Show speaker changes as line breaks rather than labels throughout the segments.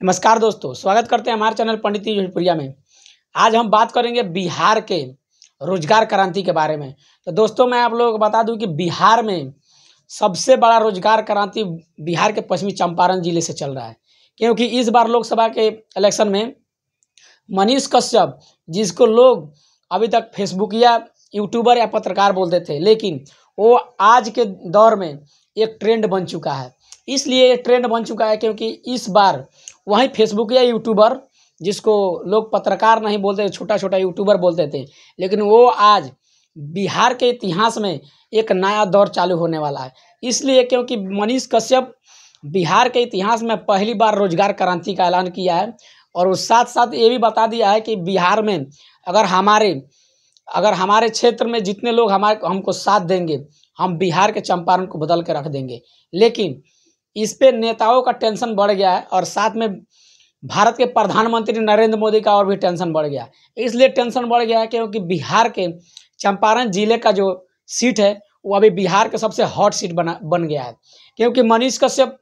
नमस्कार दोस्तों, स्वागत करते हैं हमारे चैनल पंडित भोजपुरिया में। आज हम बात करेंगे बिहार के रोजगार क्रांति के बारे में। तो दोस्तों, मैं आप लोगों को बता दूं कि बिहार में सबसे बड़ा रोजगार क्रांति बिहार के पश्चिमी चंपारण जिले से चल रहा है, क्योंकि इस बार लोकसभा के इलेक्शन में मनीष कश्यप, जिसको लोग अभी तक फेसबुकिया, यूट्यूबर या पत्रकार बोलते थे, लेकिन वो आज के दौर में एक ट्रेंड बन चुका है। इसलिए ये ट्रेंड बन चुका है क्योंकि इस बार वहीं फेसबुक या यूट्यूबर, जिसको लोग पत्रकार नहीं बोलते, छोटा छोटा यूट्यूबर बोलते थे, लेकिन वो आज बिहार के इतिहास में एक नया दौर चालू होने वाला है। इसलिए क्योंकि मनीष कश्यप बिहार के इतिहास में पहली बार रोजगार क्रांति का ऐलान किया है, और उस साथ साथ ये भी बता दिया है कि बिहार में अगर हमारे क्षेत्र में जितने लोग हमको साथ देंगे, हम बिहार के चंपारण को बदल के रख देंगे। लेकिन इस पे नेताओं का टेंशन बढ़ गया है, और साथ में भारत के प्रधानमंत्री नरेंद्र मोदी का और भी टेंशन बढ़ गया है। इसलिए टेंशन बढ़ गया है क्योंकि बिहार के चंपारण जिले का जो सीट है वो अभी बिहार के सबसे हॉट सीट बन गया है। क्योंकि मनीष कश्यप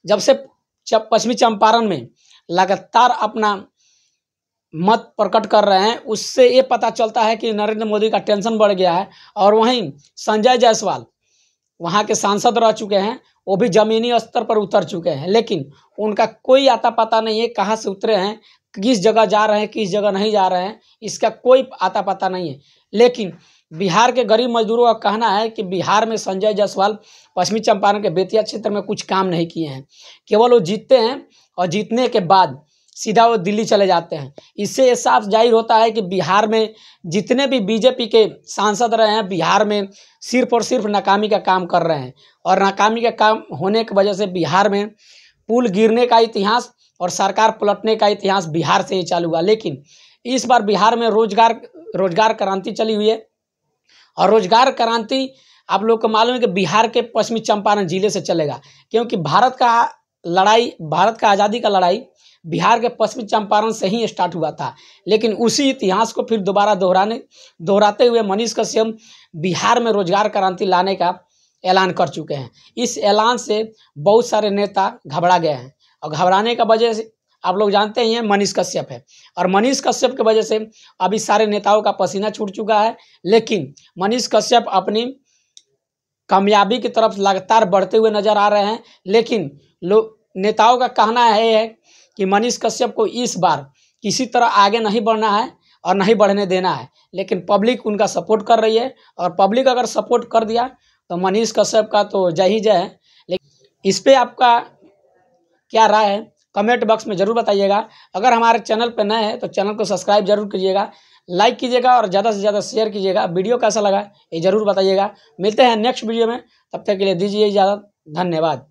जब से पश्चिमी चंपारण में लगातार अपना मत प्रकट कर रहे हैं, उससे ये पता चलता है कि नरेंद्र मोदी का टेंशन बढ़ गया है। और वहीं संजय जायसवाल वहाँ के सांसद रह चुके हैं, वो भी ज़मीनी स्तर पर उतर चुके हैं, लेकिन उनका कोई आता पता नहीं है कहाँ से उतरे हैं, किस जगह जा रहे हैं, किस जगह नहीं जा रहे हैं, इसका कोई आता पता नहीं है। लेकिन बिहार के गरीब मजदूरों का कहना है कि बिहार में संजय जायसवाल पश्चिमी चंपारण के बेतिया क्षेत्र में कुछ काम नहीं किए हैं, केवल वो जीतते हैं और जीतने के बाद सीधा वो दिल्ली चले जाते हैं। इससे ये साफ जाहिर होता है कि बिहार में जितने भी बीजेपी के सांसद रहे हैं, बिहार में सिर्फ और सिर्फ नाकामी का काम कर रहे हैं, और नाकामी का काम होने की वजह से बिहार में पुल गिरने का इतिहास और सरकार पलटने का इतिहास बिहार से ही चालू हुआ। लेकिन इस बार बिहार में रोजगार क्रांति चली हुई है, और रोजगार क्रांति आप लोग को मालूम है कि बिहार के पश्चिमी चंपारण जिले से चलेगा, क्योंकि भारत का आज़ादी का लड़ाई बिहार के पश्चिमी चंपारण से ही स्टार्ट हुआ था। लेकिन उसी इतिहास को फिर दोबारा दोहराते हुए मनीष कश्यप बिहार में रोजगार क्रांति लाने का ऐलान कर चुके हैं। इस ऐलान से बहुत सारे नेता घबरा गए हैं, और घबराने का वजह से आप लोग जानते ही हैं मनीष कश्यप है, और मनीष कश्यप की वजह से अभी सारे नेताओं का पसीना छूट चुका है। लेकिन मनीष कश्यप अपनी कामयाबी की तरफ लगातार बढ़ते हुए नजर आ रहे हैं। लेकिन नेताओं का कहना है कि मनीष कश्यप को इस बार किसी तरह आगे नहीं बढ़ना है और नहीं बढ़ने देना है। लेकिन पब्लिक उनका सपोर्ट कर रही है, और पब्लिक अगर सपोर्ट कर दिया तो मनीष कश्यप का तो जय ही जय है। लेकिन इस पे आपका क्या राय है, कमेंट बॉक्स में ज़रूर बताइएगा। अगर हमारे चैनल पर नए हैं तो चैनल को सब्सक्राइब जरूर कीजिएगा, लाइक कीजिएगा, और ज़्यादा से ज़्यादा शेयर कीजिएगा। वीडियो कैसा लगा ये ज़रूर बताइएगा। मिलते हैं नेक्स्ट वीडियो में, तब तक के लिए दीजिए इजाज़त। धन्यवाद।